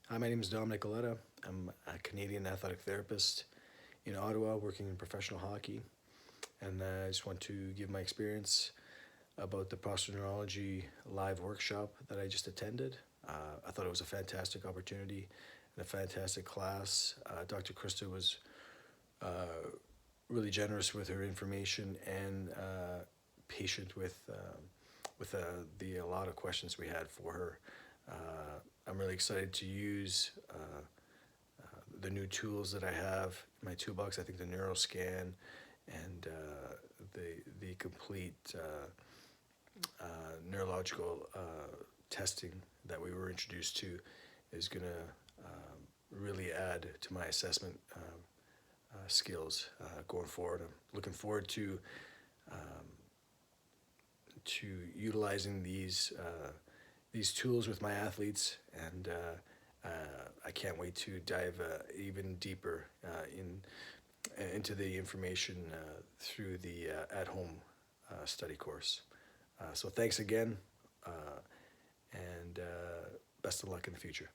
Hi, my name is Domenico. I'm a Canadian athletic therapist in Ottawa working in professional hockey. And I just want to give my experience about the Postural Neurology live workshop that I just attended. I thought it was a fantastic opportunity and a fantastic class. Dr. Krista was really generous with her information and patient with the a lot of questions we had for her. I'm really excited to use the new tools that I have in my toolbox. I think the NeuroScan and the complete neurological testing that we were introduced to is going to really add to my assessment skills going forward. I'm looking forward um, to utilizing these tools with my athletes, and I can't wait to dive even deeper into the information through the at-home study course. So thanks again, and best of luck in the future.